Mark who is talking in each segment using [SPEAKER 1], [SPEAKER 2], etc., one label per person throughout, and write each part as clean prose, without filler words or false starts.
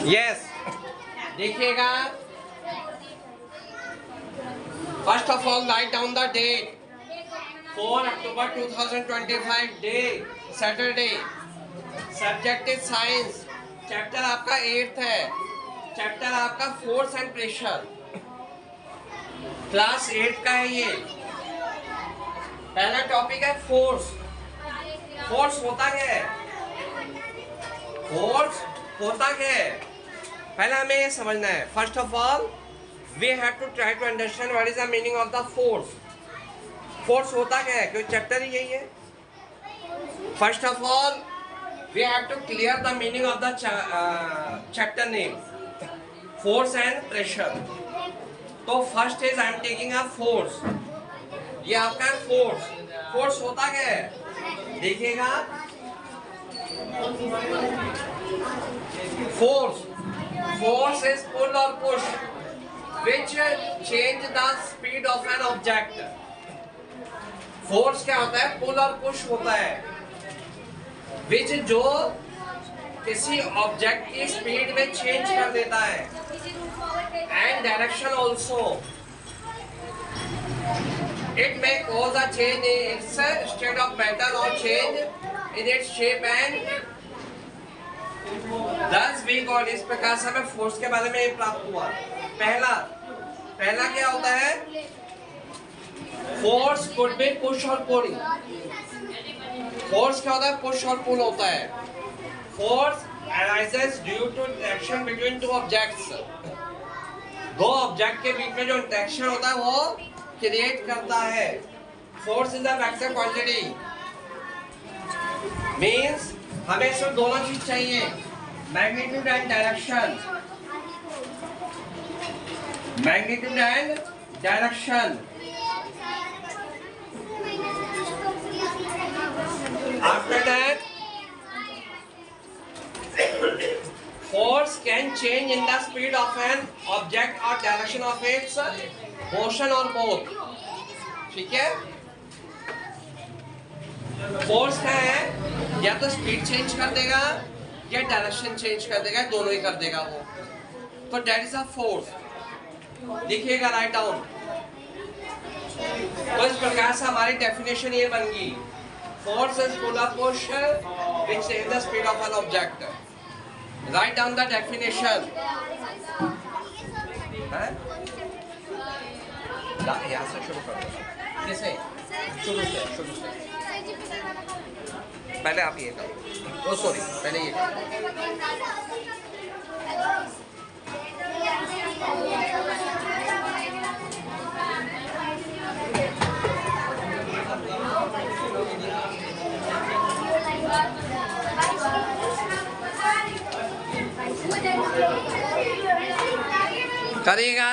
[SPEAKER 1] Yes, देखिएगा। First of all write down the date, 4 October 2025, day Saturday. Subject is science. Chapter आपका 8th है। Chapter आपका force and pressure, class 8 का है ये। पहला टॉपिक है फोर्स। फोर्स होता क्या है? फोर्स होता क्या है, पहले हमें ये समझना है। First of all we have to try to understand what is the meaning of the force. Force होता क्या है, क्योंकि चैप्टर ही यही है। First of all we have to clear the meaning of the chapter name, force and pressure. तो first is I am taking a force. ये आपका फोर्स। फोर्स होता क्या है, देखिएगा। फोर्स इज पुल और push which change the speed of an object। Force क्या होता है, पुल और पुश होता है, which जो किसी ऑब्जेक्ट की स्पीड में चेंज कर देता है, and direction also. It may cause a change in its state of pattern or change in its shape and thus we got। इस प्रकार से हमें फोर्स के बारे में प्राप्त हुआ। पहला क्या होता है, फोर्स कुड बी पुश और पुल। फोर्स क्या होता है, पुश और पुल होता है। Force arises due to interaction between two objects। दो ऑब्जेक्ट के बीच में जो इंटरेक्शन होता है वो क्रिएट करता है। Force is a vector quantity, means हमें सिर्फ दोनों चीज चाहिए, magnitude and direction. Magnitude and direction. After that force can change in the speed of an object or direction of its motion or both। ठीक है, force क्या है, या तो स्पीड चेंज कर देगा या डायरेक्शन चेंज कर देगा, दोनों ही कर देगा वो। तो दैट इज अ फोर्स। देखिएगा, राइट डाउन। तो इस प्रकार से हमारी डेफिनेशन ये बन गई, फोर्स इज पुल और push which change the speed of an object. Write down the definition। यहाँ से शुरू कर दो। किसे? शुरू से। पहले आप ये करो। ओ सॉरी, पहले ये करिएगा।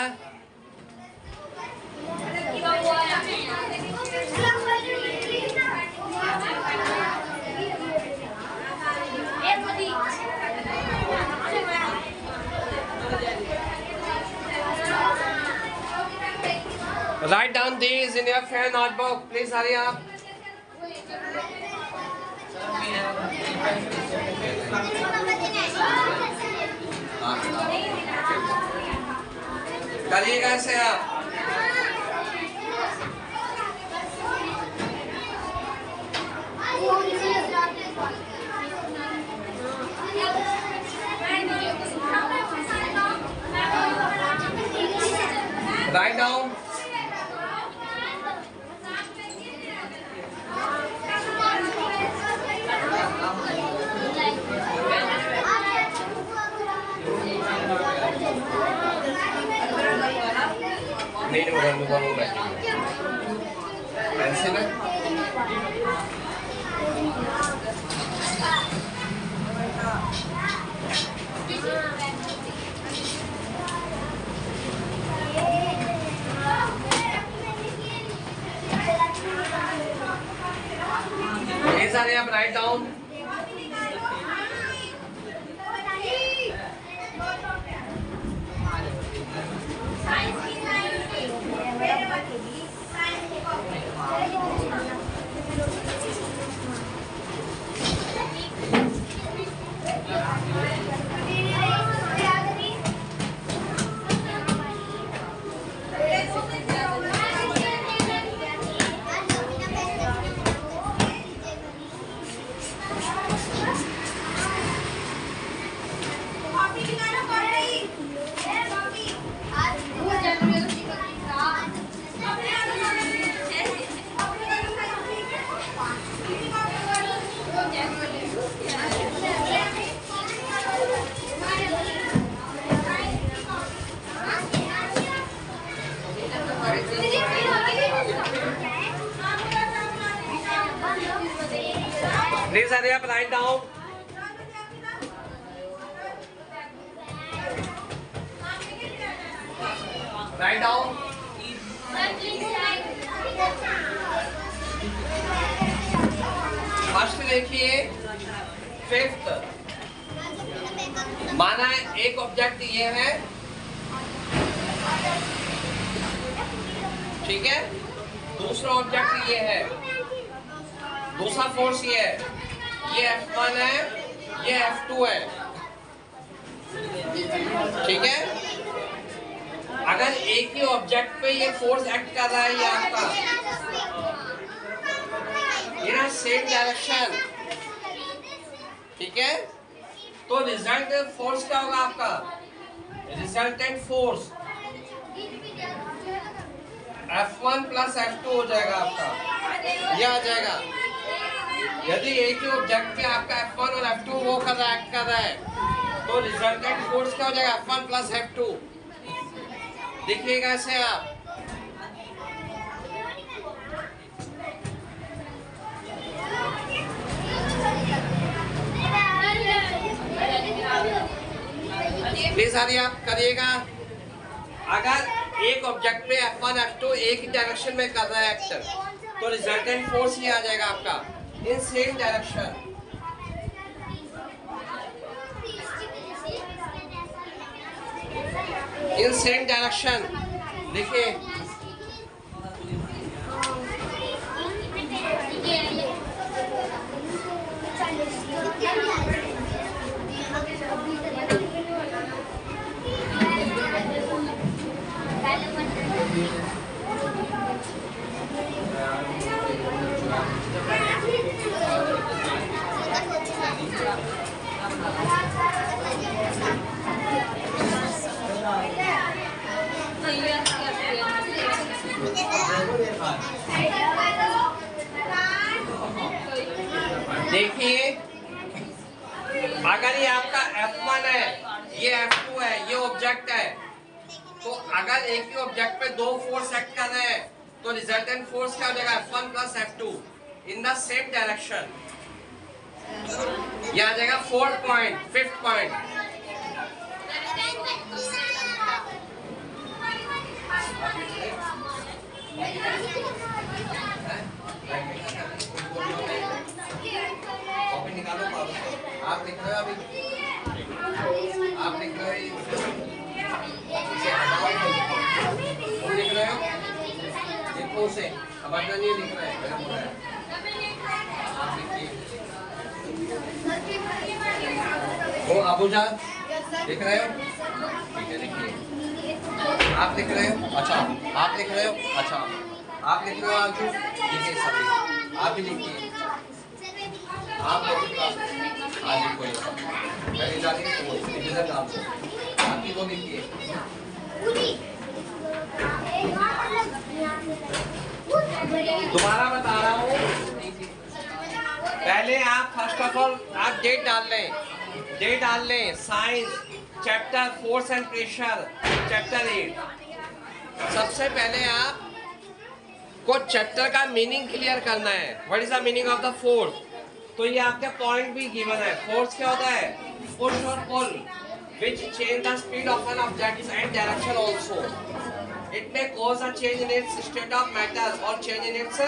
[SPEAKER 1] Write down these in your fair notebook. Please hurry up. करिएगा ऐसे आप। Write down। नहीं वो बैठेंगे पेंसिल है। ये सारे आप write down. Please hurry up, write down. Write down. First देखिए, फिफ्थ माना एक ऑब्जेक्ट ये है, ठीक है, दूसरा ऑब्जेक्ट ये है, दूसरा फोर्स ये है, ये F1 है, ये F2 है, ठीक है। अगर एक ही ऑब्जेक्ट पे ये फोर्स एक्ट कर रहा है ये आपका इन सेम डायरेक्शन, ठीक है, तो रिजल्ट फोर्स क्या होगा आपका, resultant force F1 plus F2 हो जाएगा आपका, ये आ जाएगा। यदि एक ही ऑब्जेक्ट पे आपका F1 और F2 वो कर रहा है, एक्ट कर रहा है, तो रिजल्टेंट फोर्स क्या हो जाएगा, F1 प्लस F2। देखिएगा ऐसे आप, प्लीज हरी आप करिएगा। अगर एक ऑब्जेक्ट पे F1 F2 एक ही डायरेक्शन में कर रहा है एक्टर, तो रिजल्टेंट फोर्स ये आ जाएगा आपका in same direction. In same direction देखिए, देखिए अगर ये आपका F1 है, ये F2 है, ये ऑब्जेक्ट है, तो अगर एक ही ऑब्जेक्ट पे दो फोर्स एक्ट कर रहे हैं, तो रिजल्टेंट फोर्स क्या हो जाएगा, F1 plus F2 in the same direction. ये आ जाएगा fourth point, fifth point. Copy निकालो, आप लिख रहे हो अभी, आप लिख रहे हो, लिख रहे हो, देखो उसे अब नहीं लिख रहे हैं, आप लिखिए। वो अबूजा लिख रहे हो, ठीक है लिखिए। आप लिख रहे हो, अच्छा आप लिख रहे हो, अच्छा आप लिख रहे हो, आजू लिखिए सभी, आप भी लिखिए। आप आज कोई पहले जाती है तो बाकी वो लिखिए। दोबारा बता रहा हूँ, पहले आप फर्स्ट ऑफ ऑल आप डेट डाल लें, science chapter force and pressure chapter 8। सबसे पहले आप को चैप्टर का मीनिंग क्लियर करना है, what is the meaning of the force. तो ये आपके पॉइंट भी गिवन है। फोर्स क्या होता है, पुश और पुल which change the speed of an object and direction also. It may cause a change in its state of matter or change in its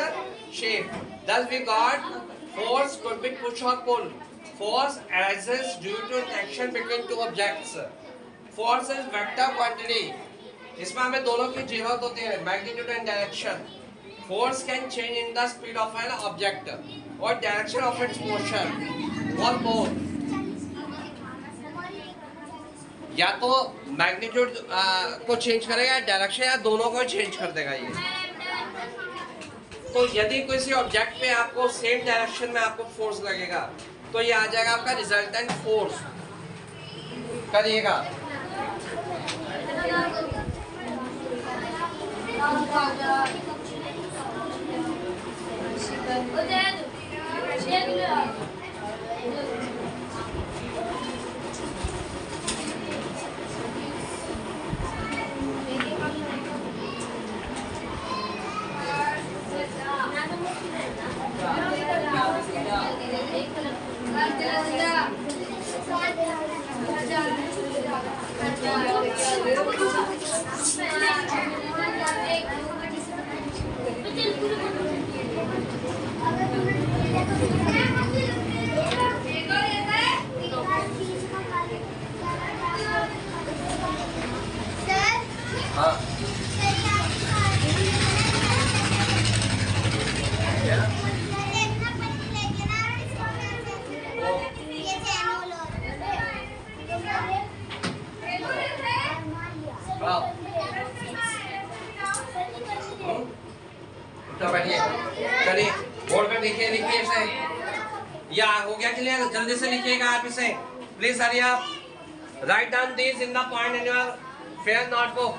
[SPEAKER 1] shape. Thus we got force could be push or pull. Force arises due to interaction between two objects. Force is vector quantity. इसमें हमें दोनों की जरूरत होती है, magnitude and direction. Force can change in the speed of an object or direction of its motion or both. या तो magnitude को चेंज करेगा, डायरेक्शन या दोनों को चेंज कर देगा ये। तो यदि किसी ऑब्जेक्ट पे आपको सेम डायरेक्शन में आपको फोर्स लगेगा, तो ये आ जाएगा आपका रिजल्टेंट फोर्स। करिएगा। हाँ बैठिए। चलिए बोर्ड पे लिखिए, लिखिए इसे। या हो गया क्लियर? जल्दी से लिखिएगा आप इसे प्लीज। हरी आप write down this in the point in your fair notebook.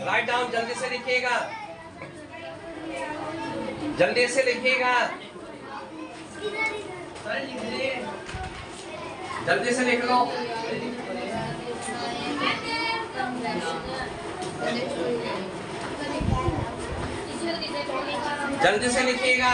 [SPEAKER 1] Write down, जल्दी से लिखिएगा, जल्दी से लिखिएगा, जल्दी से लिख लो। जल्दी से लिखिएगा।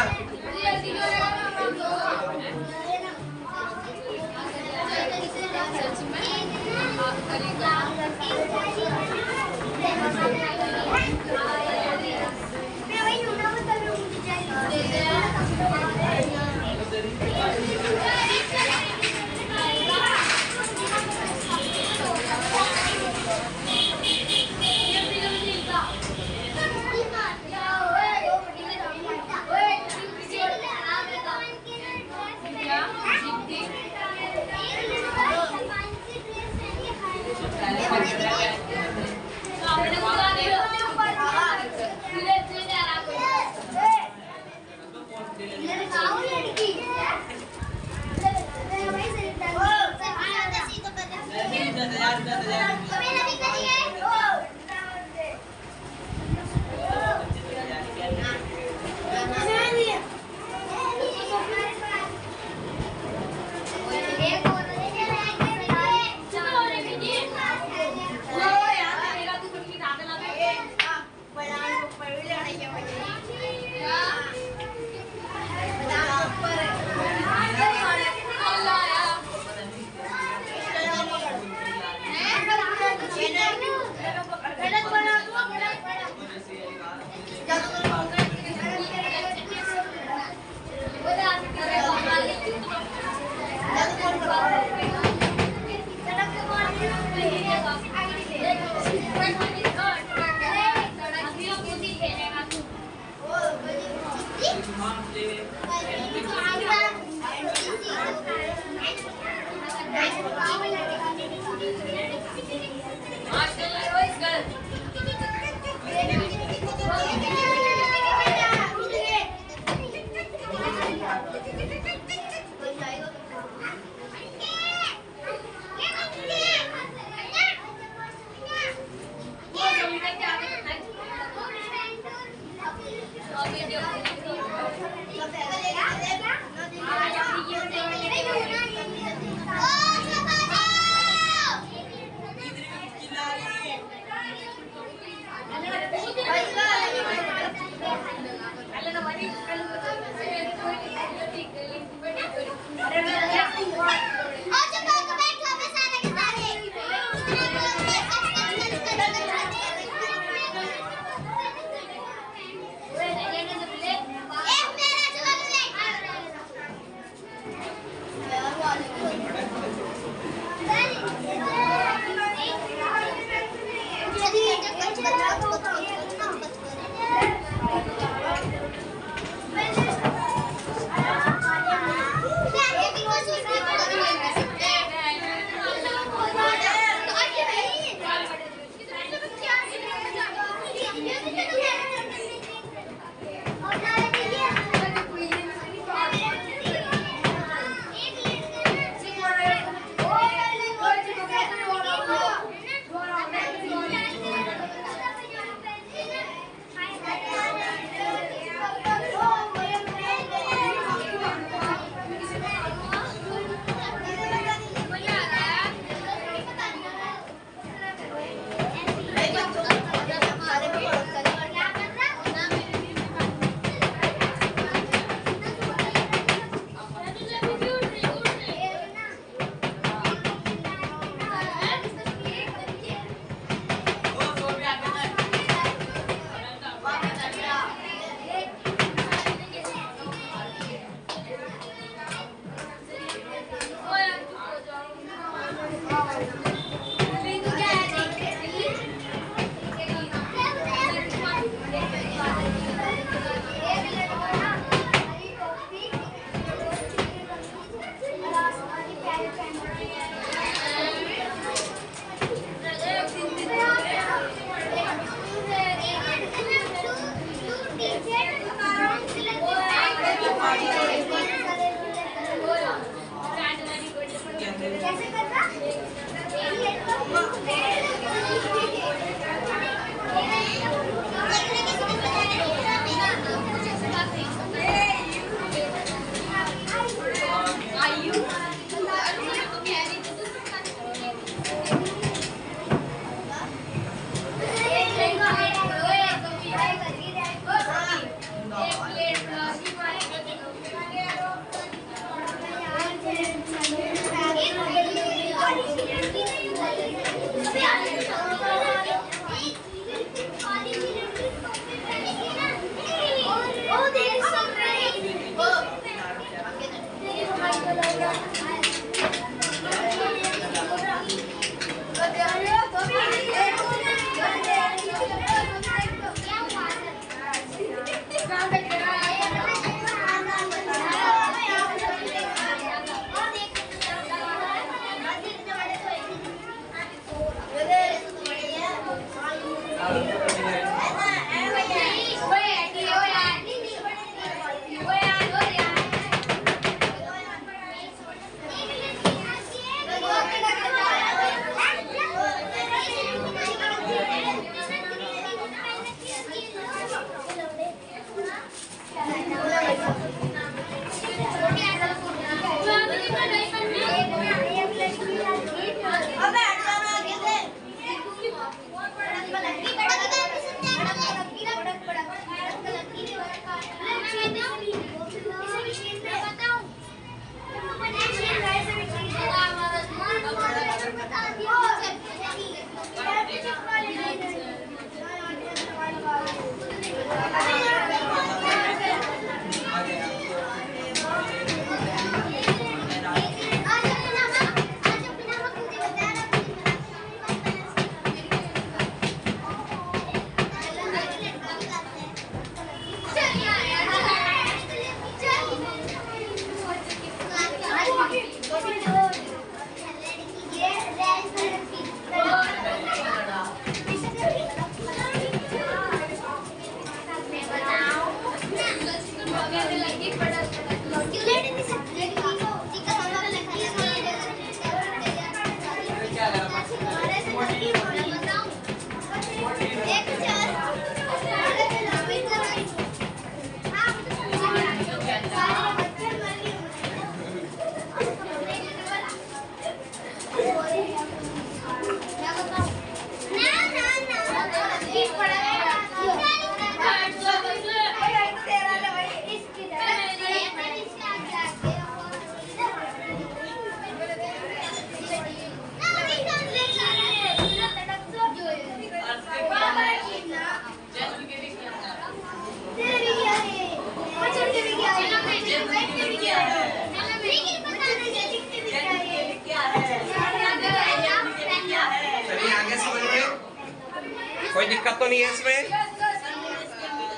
[SPEAKER 1] कोई दिक्कत तो नहीं है इसमें?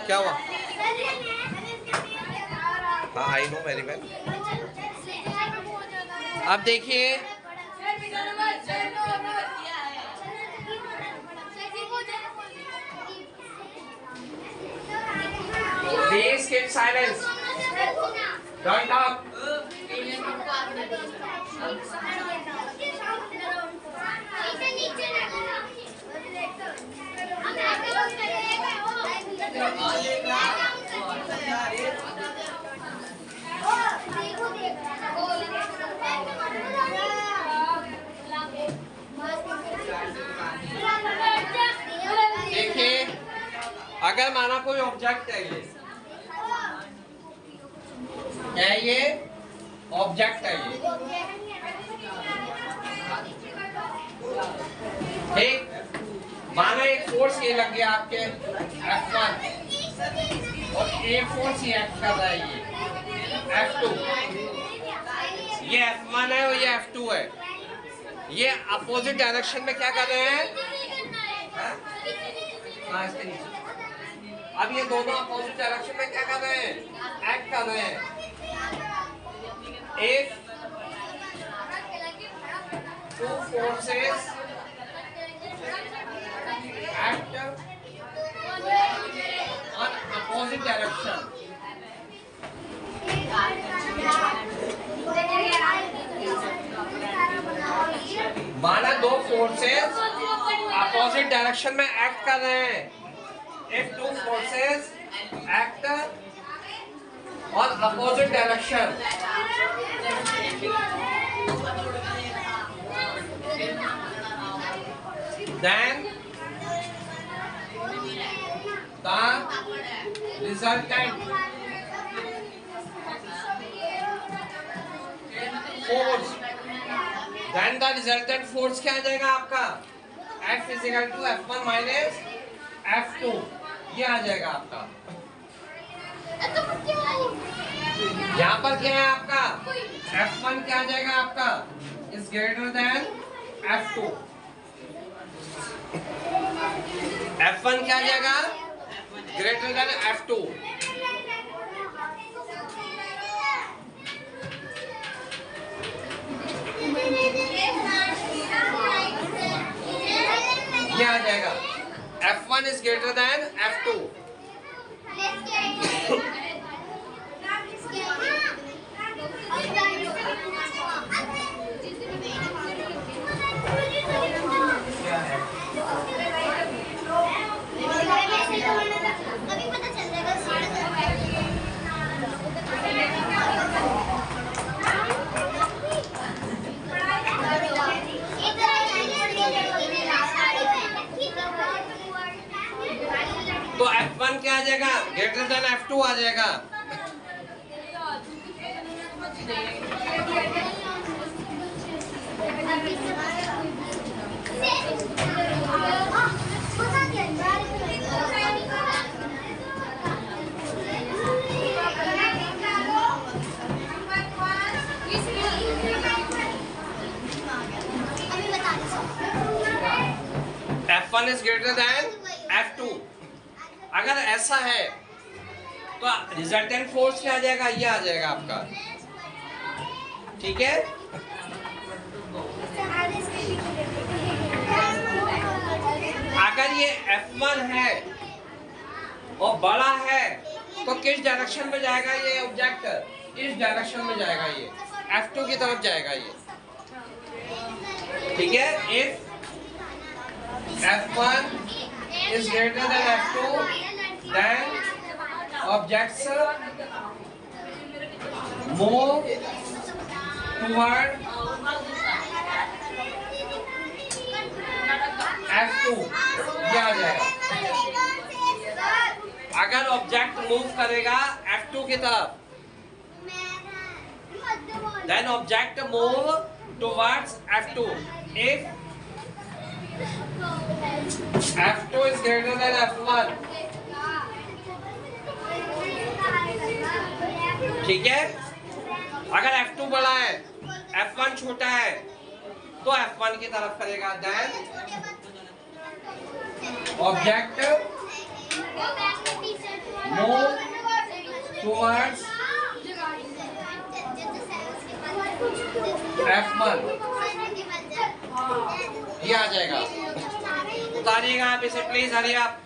[SPEAKER 1] क्या हुआ? हाँ आई नो वेरी वेल। अब देखिए please keep silence, don't talk. देखिए अगर माना कोई ऑब्जेक्ट है, ये ऑब्जेक्ट है ठीक, माना एक फोर्स ये लग गया आपके F1 और ये फोर्स ये एक्ट कर रहा है, ये F2, ये F1 है और ये F2 है ये अपोजिट डायरेक्शन में क्या कर रहे हैं? हाँ, इसके नीचे। अब ये दोनों अपोजिट डायरेक्शन में क्या कर रहे हैं? एक्ट कर रहे हैं। If two forces act on opposite direction, माना दो फोर्सेस अपोजिट डायरेक्शन में एक्ट कर रहे हैं। If two forces act on opposite direction, then the resultant force, then the resultant force क्या आ जाएगा आपका? F = F1 minus F2, ये आ जाएगा आपका। यहाँ पर क्या है आपका? F1 क्या आ जाएगा आपका? Is greater than F2। F1 क्या आ जाएगा? Greater than F2। ये आ जाएगा F1 is greater than F2। तो F1 क्या आ जाएगा? ग्रेटर देन F2 आ जाएगा। F1 is greater than F2। अगर ऐसा है तो रिजल्टेंट फोर्स क्या आ जाएगा? ये आ जाएगा आपका। ठीक है, अगर ये F1 है और बड़ा है तो किस डायरेक्शन में जाएगा ये ऑब्जेक्ट? इस डायरेक्शन में जाएगा, ये F2 की तरफ जाएगा ये। ठीक है, if F1 is greater than F2, then objects move toward F2, ये आ जाएगा। अगर ऑब्जेक्ट मूव करेगा F2 की तरफ, then object move towards F2 if F2 is greater than F1। ठीक है, अगर F2 बड़ा है F1 छोटा है तो F1 की तरफ करेगा, then object move towards F1, ये आ जाएगा। उतारिएगा आप इसे प्लीज, हरी आप।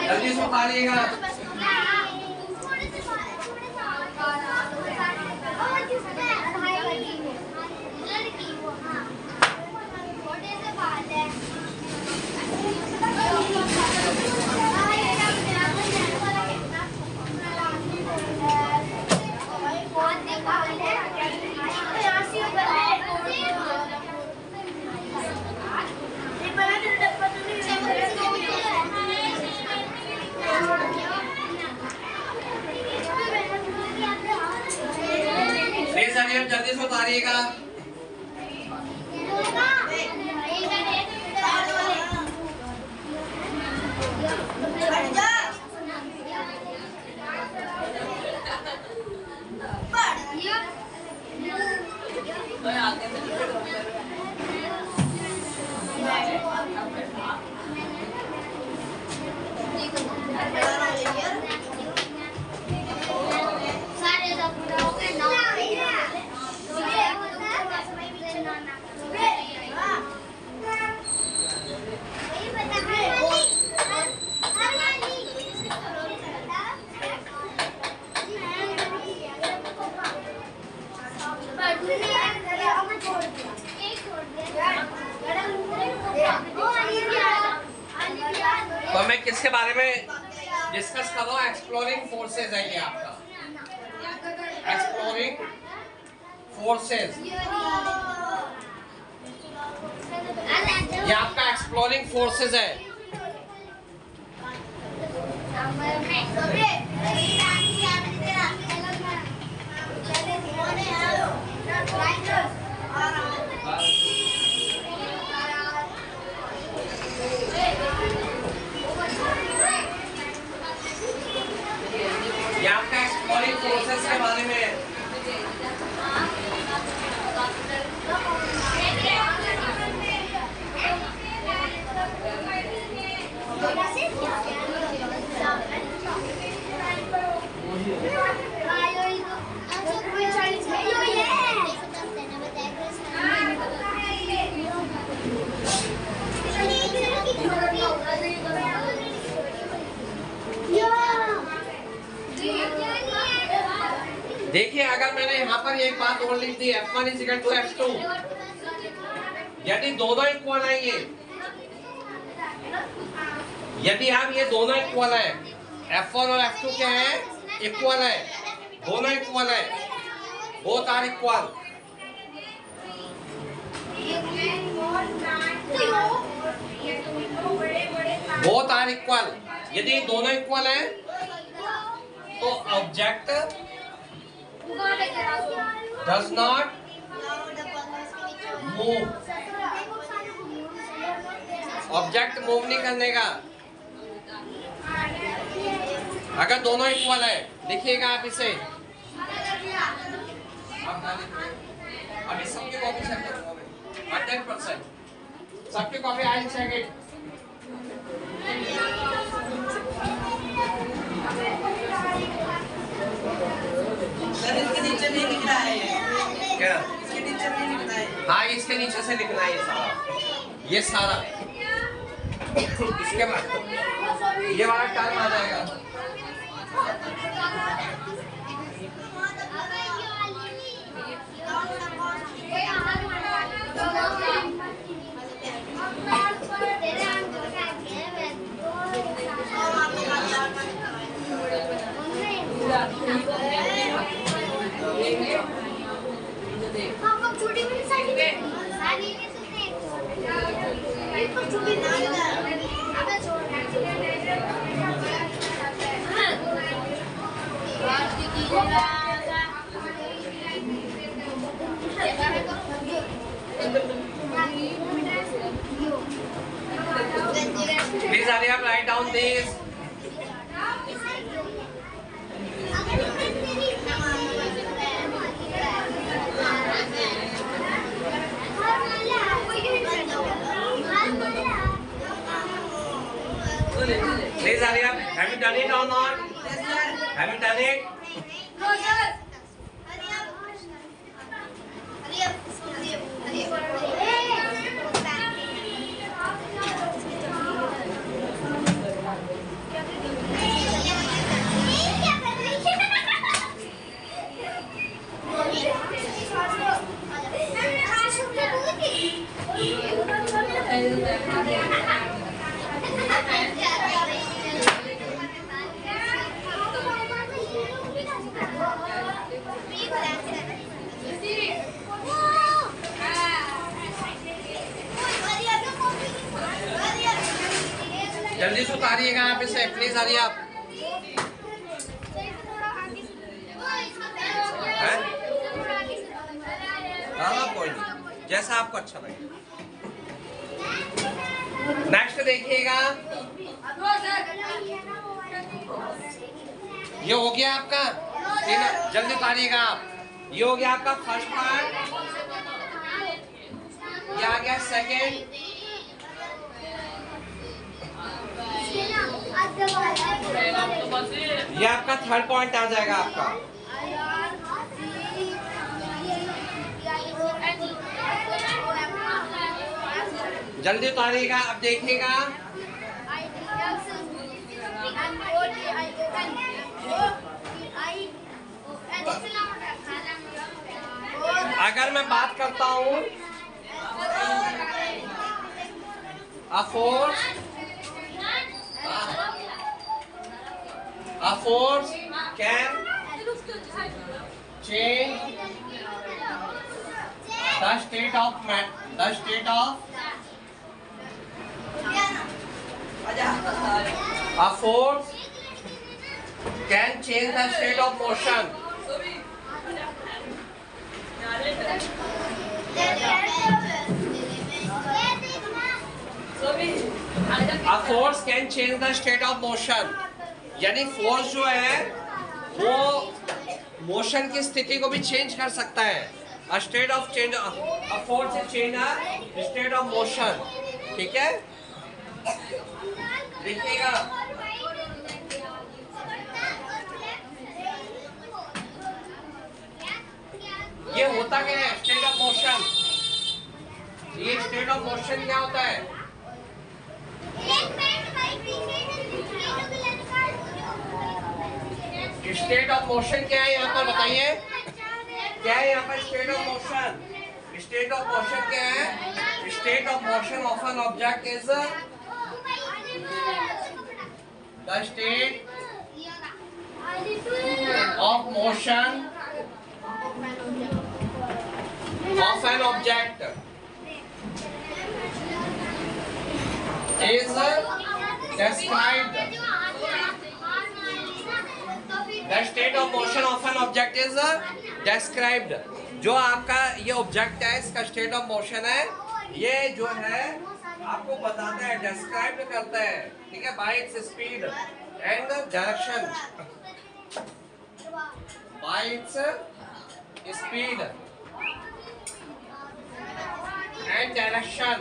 [SPEAKER 1] जल्दी से उतारिएगा। जल्दी से उतारिएगा। मैं किसके बारे में डिस्कस कर रहा हूँ? एक्सप्लोरिंग फोर्सेज है ये आपका, एक्सप्लोरिंग फोर्सेज, ये आपका एक्सप्लोरिंग फोर्सेज है। ये आपका एक्सप्लोरिंग फोर्सेस के बारे में है। देखिए, अगर मैंने यहाँ पर एक बात और लिख दी, F1 is equal to F2, यदि दोनों इक्वल है, यदि आप ये दोनों इक्वल है, F1 और F2 क्या है? इक्वल है, दोनों इक्वल है, both are equal. Both are equal, यदि दोनों इक्वल है तो object does not move, object move नहीं करने का अगर दोनों इक्वल है। लिखिएगा आप इसे, अभी सबकी कॉपी चेक करो, 100% सबकी copy I check it.
[SPEAKER 2] Sir इसके नीचे नहीं लिख रहा है
[SPEAKER 1] क्या?
[SPEAKER 2] इसके नीचे नहीं लिखना है।
[SPEAKER 1] हाँ, इसके नीचे से लिखना है ये सारा इसके बाद ये वाला टर्म आ जाएगा। Please hurry up, write down this. Please hurry up. Have you done it or not?
[SPEAKER 2] Yes, sir.
[SPEAKER 1] Have you done it?
[SPEAKER 3] No, sir. Hurry up. Hurry up. Hurry up.
[SPEAKER 1] जल्दी से उतारिएगा आप इसे, प्लीज हरी आप। हाँ, कोई नहीं, जैसा आपको अच्छा लगे। नेक्स्ट देखिएगा, ये हो गया आपका, जल्दी उतारिएगा आप। ये हो गया आपका फर्स्ट पार्ट, ये आ गया सेकेंड, ये आपका थर्ड पॉइंट आ जाएगा आपका। जल्दी उतारिएगा, अब देखिएगा। अगर मैं बात करता हूँ a force A force can change the state of a force can change the state of motion. A force can change the state of motion. यानी फोर्स जो है वो मोशन की स्थिति को भी चेंज कर सकता है. A state of change, a force is change a state of motion. ठीक है, देखिएगा. ये होता क्या है स्टेट ऑफ मोशन? ये स्टेट ऑफ मोशन क्या होता है? स्टेट ऑफ मोशन क्या है यहाँ पर बताइए? क्या है यहाँ पर state of motion? State of motion क्या है? State of motion of an object is the state of motion of an object is described. The state of motion of an object is described. जो आपका ये object है इसका state of motion है, ये जो है आपको बताता है, डिस्क्राइब करता है. ठीक है, by its speed and direction. By its speed and direction.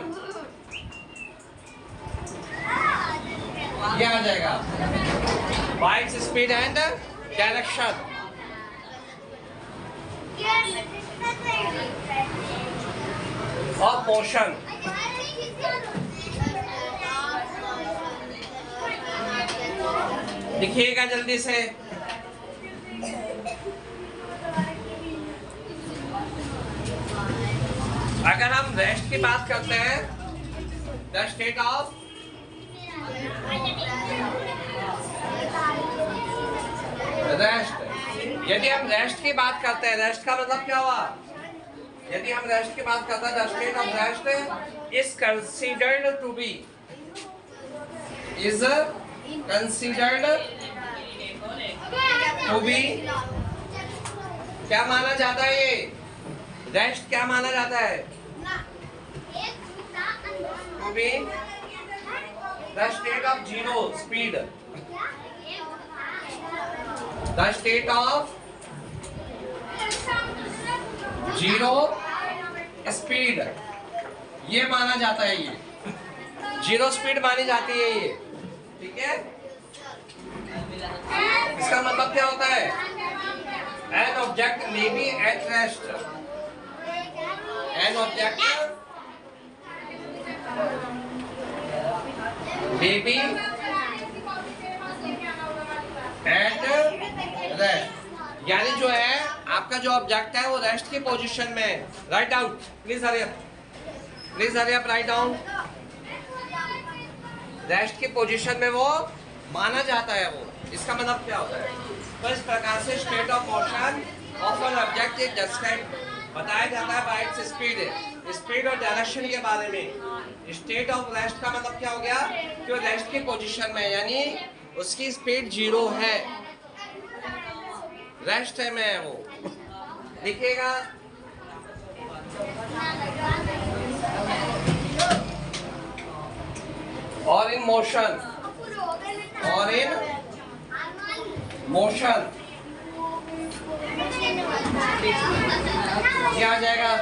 [SPEAKER 1] ये आ जाएगा by its speed and direction. Of motion. दिखिएगा जल्दी से. अगर हम रेस्ट की बात करते हैं, द स्टेट ऑफ रेस्ट. यदि हम रेस्ट की बात करते हैं, रेस्ट का मतलब क्या हुआ? यदि हम रेस्ट की बात करते हैं, the state of rest is considered to be क्या माना जाता है? ये रेस्ट क्या माना जाता है? To be the state of zero speed. The state of zero speed ये माना जाता है. ये जीरो स्पीड मानी जाती है ये. ठीक है, इसका मतलब क्या होता है? An object may be at rest. An object may be at rest. यानी जो है आपका जो ऑब्जेक्ट है वो रेस्ट की पोजीशन में है. Write down please, hurry up write down. Rest की पोजीशन में वो माना जाता है. वो इसका मतलब क्या होता है? तो इस प्रकार से state of motion of an object is described, बताया जाता है बाय इट्स स्पीड. स्पीड और डायरेक्शन के बारे में. स्टेट ऑफ रेस्ट का मतलब क्या हो गया? कि वो रेस्ट की पोजीशन में, यानी उसकी स्पीड जीरो है, रेस्ट है में वो. लिखिएगा और इन मोशन, और इन मोशन क्या आ जाएगा?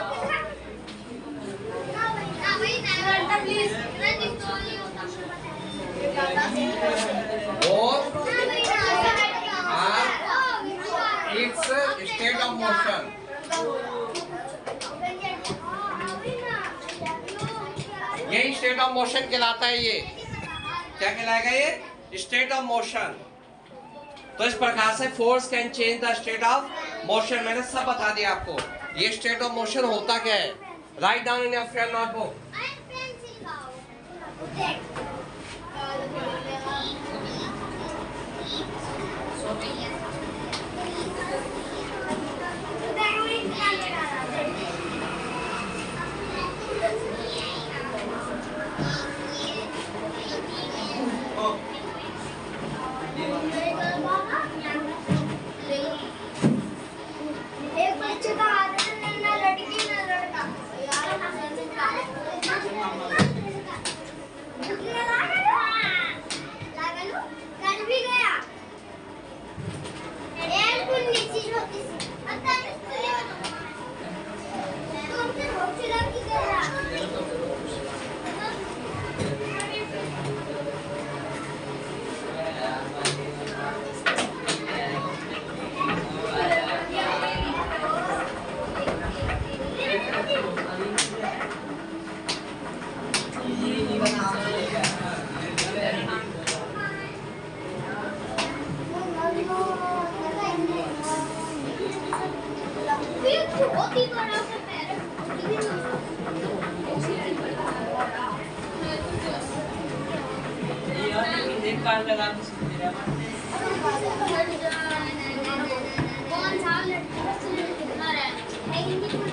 [SPEAKER 1] और इट्स स्टेट ऑफ मोशन. यही स्टेट ऑफ मोशन कहलाता है. ये क्या कहलाएगा? ये स्टेट ऑफ मोशन. तो इस प्रकार से force can change the state of motion. मैंने सब बता दिया आपको. ये स्टेट ऑफ मोशन होता क्या है? Write down in your friend notebook.
[SPEAKER 3] एक बच्चे का हाथ में ना लड़की ना लड़का कर भी गया एक कुछ चीज होती आता है तो हमसे बहुत चिल्ला की गया बहुत ही बड़ा सा पैर
[SPEAKER 2] एक बार लगा के सुनते रहा
[SPEAKER 3] कौन सा लड़की कितना रहा है हिंदी में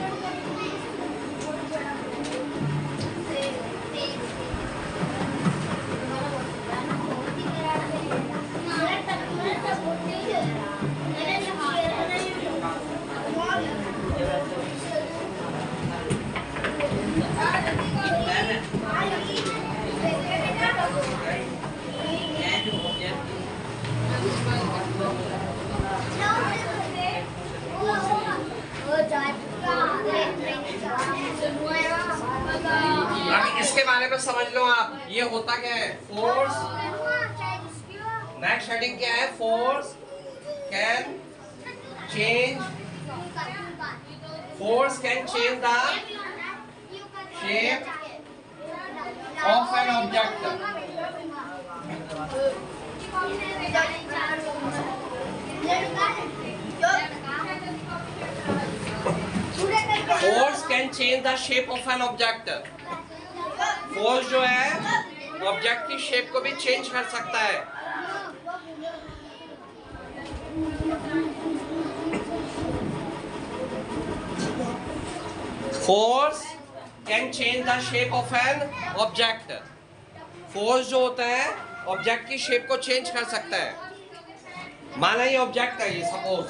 [SPEAKER 1] इसके बारे में समझ लो आप, ये होता क्या है? फोर्स। नेक्स्ट हेडिंग क्या है? Force can change, force can change the shape of an object. Force can change the shape of an object. Force जो है ऑब्जेक्ट की शेप को भी चेंज कर सकता है। Force can change the shape of an object. Force जो होता है ऑब्जेक्ट की शेप को चेंज कर सकता है। माना ये ऑब्जेक्ट है, ये सपोज,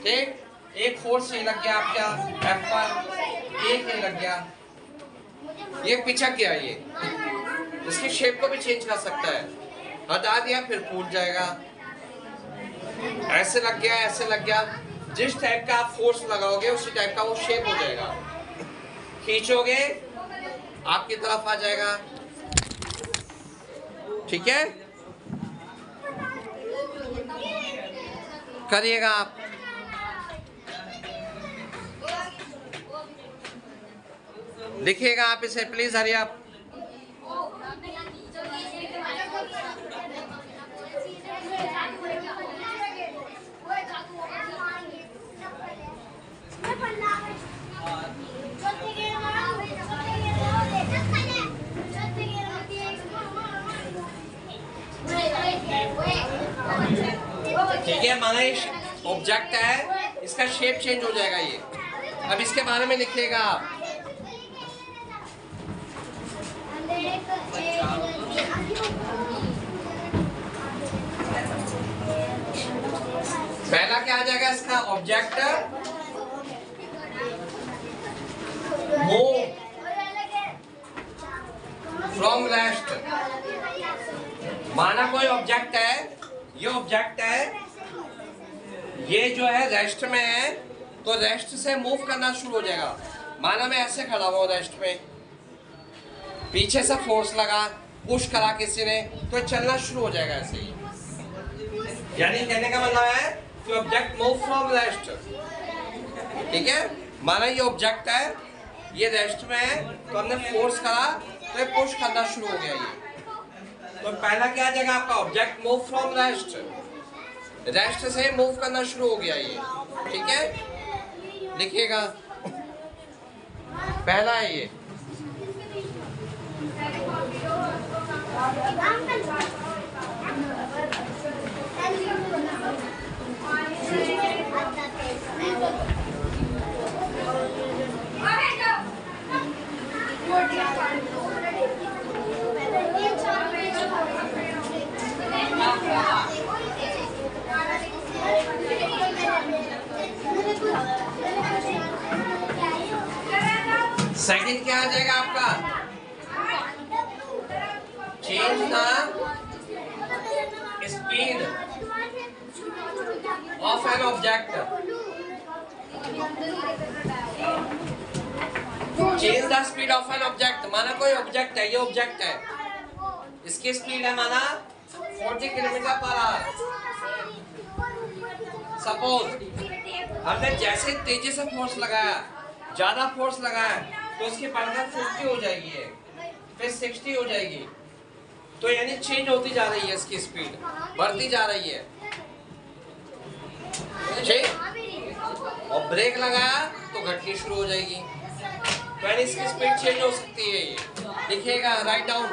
[SPEAKER 1] ठीक, एक फोर्स ये लग गया आपका एफ पर, एक ये लग गया, ये पीछा किया, ये इसकी शेप को भी चेंज कर सकता है। हटा दिया फिर फूट जाएगा, ऐसे लग गया, ऐसे लग गया, जिस टाइप का आप फोर्स लगाओगे उसी टाइप का वो शेप हो जाएगा। खींचोगे आपकी तरफ आ जाएगा, ठीक है, करिएगा आप। लिखिएगा आप इसे प्लीज, हरी आप। ठीक है, माना ये ऑब्जेक्ट है, इसका शेप चेंज हो जाएगा ये। अब इसके बारे में लिखिएगा आप। पहला क्या आ जाएगा इसका? Object move from rest. माना कोई ऑब्जेक्ट है, ये ऑब्जेक्ट है, ये जो है रेस्ट में है, तो रेस्ट से मूव करना शुरू हो जाएगा। माना मैं ऐसे खड़ा हुआ रेस्ट में, पीछे से फोर्स लगा, पुश करा किसी ने, तो चलना शुरू हो जाएगा ऐसे ही। यानी कहने का मतलब है कि ऑब्जेक्ट मूव फ्रॉम रेस्ट, ठीक है। माना ये ऑब्जेक्ट है, ये रेस्ट में है, तो हमने फोर्स करा तो ये पुश करना शुरू हो गया ये। तो पहला क्या आ जाएगा आपका? Object move from rest, rest से मूव करना शुरू हो गया ये, ठीक है। लिखिएगा, पहला है ये। सेकंड क्या आ जाएगा आपका? Change the speed of an object. Change the speed of an object, माना कोई ऑब्जेक्ट है, ये ऑब्जेक्ट है, इसकी स्पीड है माना 40 किलोमीटर पर आवर। सपोज हमने जैसे तेजी से फोर्स लगाया, ज्यादा फोर्स लगाया, तो उसकी बढ़कर 50 हो जाएगी है, फिर 60 हो जाएगी, तो यानी चेंज होती जा रही है, इसकी स्पीड बढ़ती जा रही है। ठीक, और ब्रेक लगाया तो घटनी शुरू हो जाएगी, तो यानी इसकी स्पीड चेंज हो सकती है। ये लिखिएगा, राइट डाउन।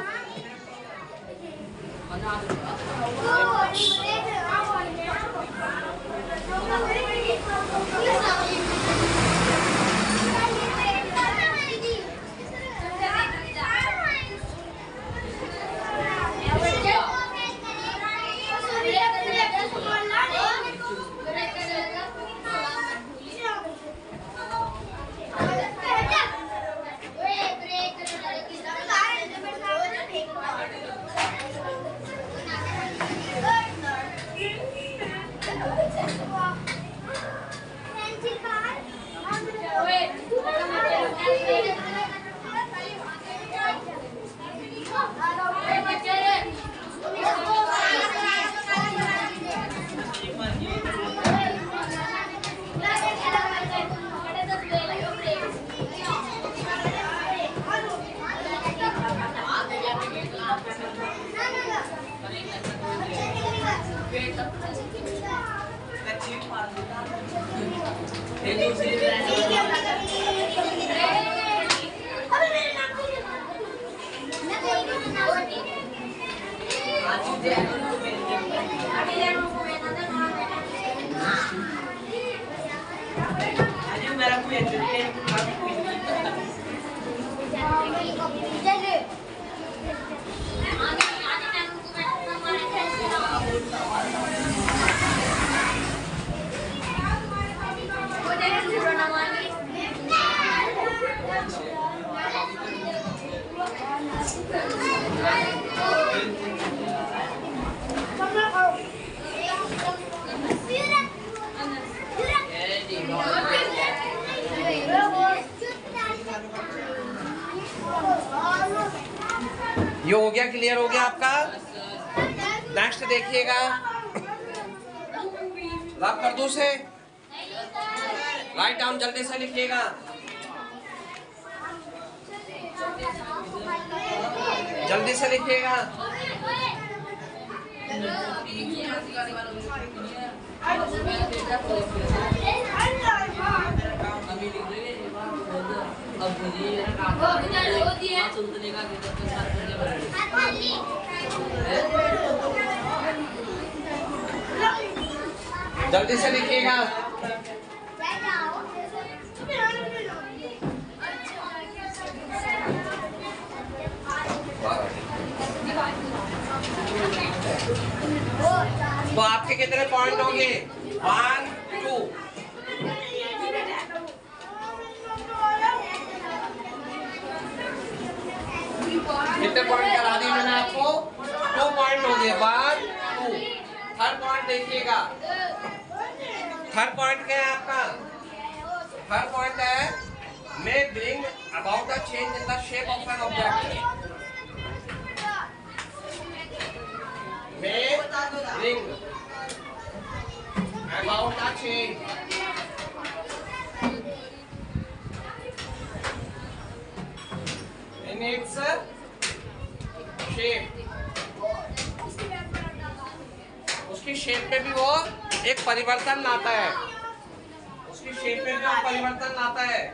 [SPEAKER 1] ये हो गया, क्लियर हो गया आपका। नेक्स्ट देखिएगा, रब कर दो से राइट डाउन, जल्दी से लिखिएगा, जल्दी से लिखिएगा। जल्दी से लिखिएगा। तो आपके कितने पॉइंट होंगे? 1 2। कितने पॉइंट करा दिए मैंने आपको? 2 पॉइंट हो गए, 1 2। थर्ड पॉइंट देखिएगा, थर्ड पॉइंट क्या है आपका? थर्ड पॉइंट है मे bring about a change in the shape of an object. May bring about a change in its shape। उसकी शेप में भी वो एक परिवर्तन लाता है, उसकी शेप में भी वो परिवर्तन लाता है।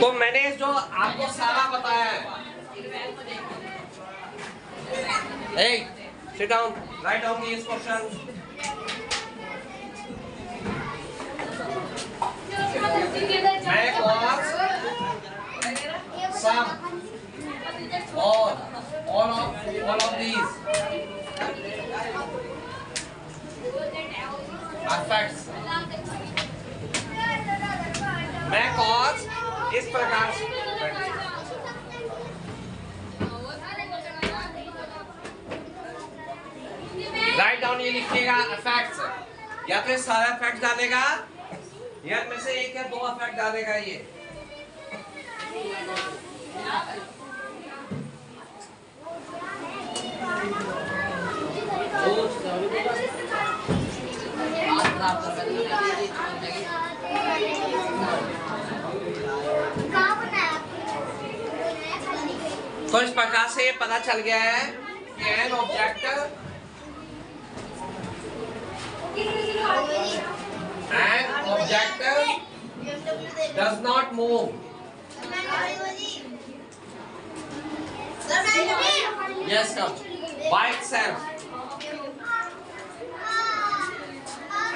[SPEAKER 1] तो मैंने जो आपको सारा बताया है, sit down, write down this question. मैं cos some, all of these are facts. मैं cause इस प्रकार से राइट डाउन, ये लिखिएगा effects, या तो ये सारा effect डालेगा या इनमें से एक या दो effect डालेगा ये। तो इस प्रकार से पता चल गया है कि an object does not move. Yes, come by itself.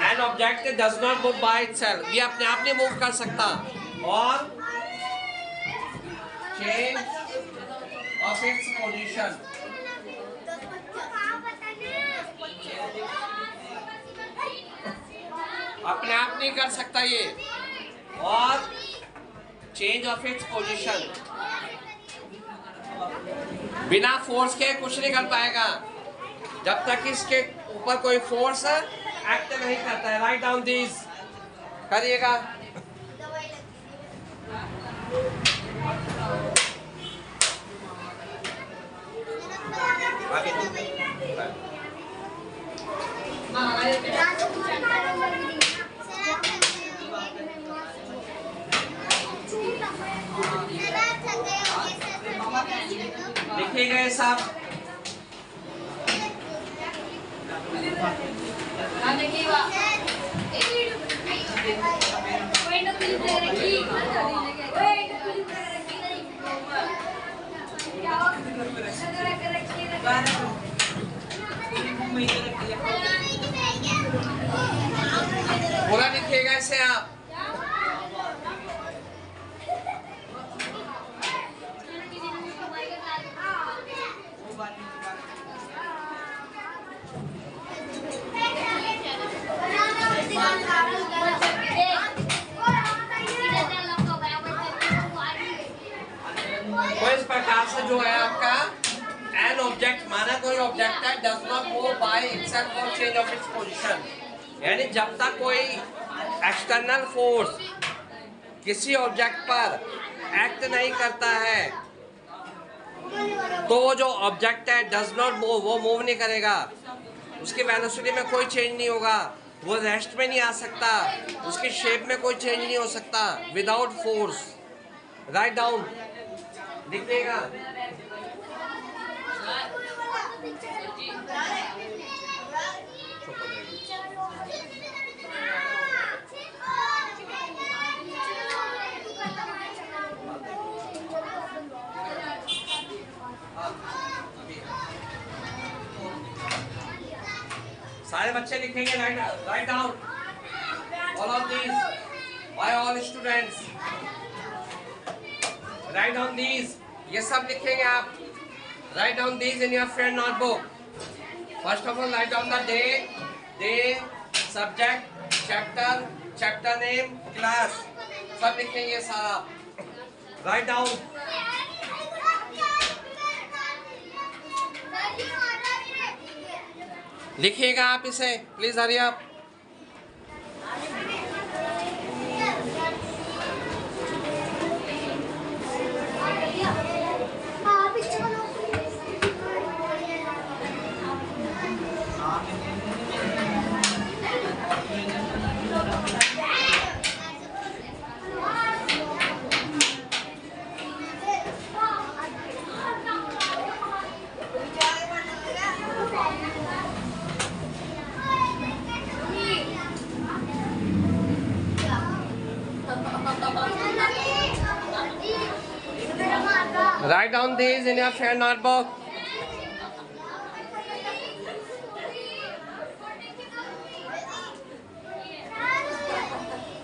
[SPEAKER 1] An object does not move by itself. ये अपने आप नहीं मूव कर सकता और change of its position. अपने आप नहीं कर सकता ये, और चेंज ऑफ इट्स पोजीशन बिना फोर्स के कुछ नहीं कर पाएगा जब तक इसके ऊपर कोई फोर्स एक्ट नहीं करता है। राइट डाउन दिस करिएगा। लिखे गए सब पूरा लिखिएगा इसे आप। तो इस प्रकार से जो है आपका एन ऑब्जेक्ट, माना कोई ऑब्जेक्ट है, does not move by itself और चेंज ऑफ इट्स पोजीशन, यानी जब तक कोई एक्सटर्नल फोर्स किसी ऑब्जेक्ट पर एक्ट नहीं करता है तो वो जो ऑब्जेक्ट है डज नॉट मूव, वो मूव नहीं करेगा, उसकी वेलोसिटी में कोई चेंज नहीं होगा, वो रेस्ट में नहीं आ सकता, उसकी शेप में कोई चेंज नहीं हो सकता विदाउट फोर्स। राइट डाउन लिखिएगा। सारे बच्चे लिखेंगे। Write down all of these by all students. Write down these, ये सब लिखेंगे आप। Write down these in your friend notebook. First of all write down the day, subject, chapter name, class, सब लिखेंगे सारा। Write down. लिखिएगा आप इसे, प्लीज हरी आप। Write down these in your friend notebook.